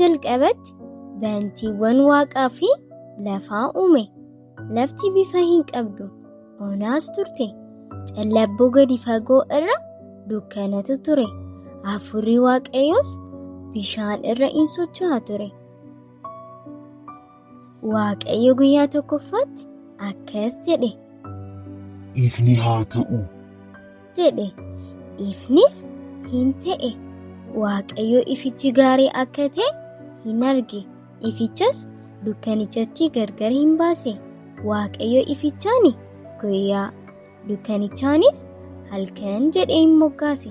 jalqabatti bantiiwwan waaqaa fi lafaa uume. Lafti bifa hin qabdu onaas turte. Callabboo gadi fagoo irra dukkanatu ture. Hafuurri waaqayyoos bishaan irra in socho'aa ture. Waaqayyo guyyaa tokkoffaatti akkas jedhe. Ifni haa ta'u jedhe. Ifnis hin ta'e. Waaqayyo ifichi gaarii akka ta'e hin arge. Ifichas dukkanichatti gargar hin baase. Waaqayyo ifichaani guyyaa, dukkanichaanis halkan jedhee hin moggaase.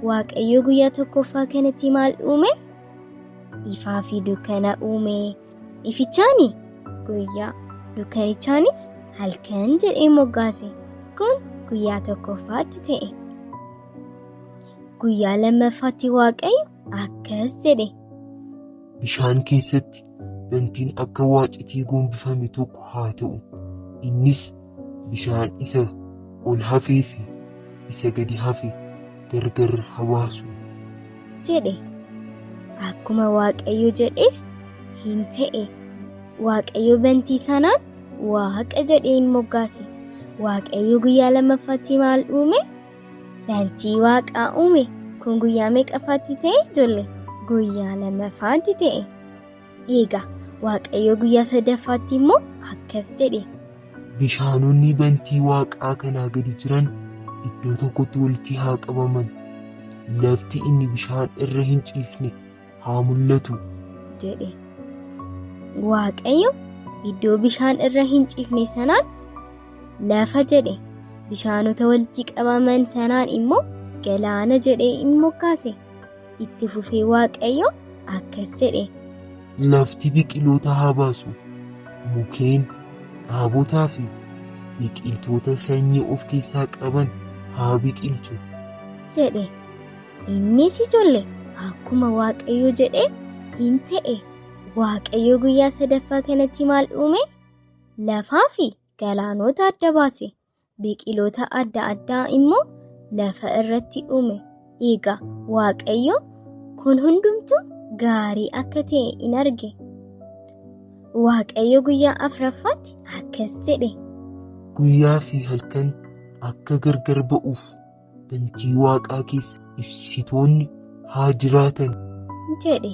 Waaqayyo guyyaa tokkoffaa kanatti maal uume? Ifaa fi dukkana uume. Ifichaani guyyaa, dukkanichaanis halkan jedhee moggaase. Kun guyyaa tokkoffaatti ta'e. Guyyaa lammaffaatti waaqayyo akkas jedhe. bishaan keessatti bantiin akka waacitii gombifame tokko haa ta'u. Innis bishaan isa ol hafee fi isa gadi hafe gargar hawaasu jedhe. Akkuma waaqayyo jedhes hin ta'e. Waaqayyo bantii sanaan waaqa jedhee hin moggaase. Waaqayyo guyyaa lammaffaatti maal uume? Bantii waaqaa uume. Kun guyyaa meeqaffaatti ta'e ijoollee? Guyyaa lammaffaatti ta'e. Egaa waaqayyo guyyaa sadaffaatti immoo akkas jedhe. bishaanonni bantii waaqaa kanaa gadi jiran iddoo tokkotti walitti haa qabaman. Lafti inni bishaan irra hin ciifne haa mul'atu jedhe. Waaqayyo iddoo bishaan irra hin ciifne sanaan lafa jedhe. Bishaanota walitti qabaman sanaan immoo galaana jedhee in moggaase. Itti fufee waaqayyo akkas jedhe. lafti biqiloota haa baasu. Mukeen, dhaabotaa fi biqiltoota sanyii of keessaa qaban haa biqilchu jedhe. Innis ijoollee akkuma waaqayyo jedhe hin ta'e. Waaqayyo guyyaa sadaffaa kanatti maal uume? Lafaa fi galaanota adda baase. Biqiloota adda addaa immoo lafa irratti uume. Egaa waaqayyo kun hundumtuu gaarii akka ta'e in arge. Waaqayyo guyyaa afuraffaatti akkas jedhe. guyyaa fi halkan akka gargar ba'uuf bantii waaqaa keessa ibsitoonni haa jiraatan jedhe.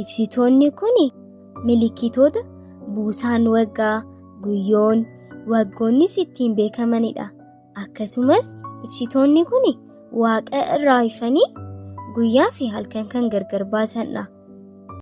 Ibsitoonni kun milikkitoota buusaan waggaa, guyyoon, waggoonnis ittiin beekamanidha. Akkasumas ibsitoonni kun waaqa irraa ifanii guyyaa fi halkan kan gargar baasanidha.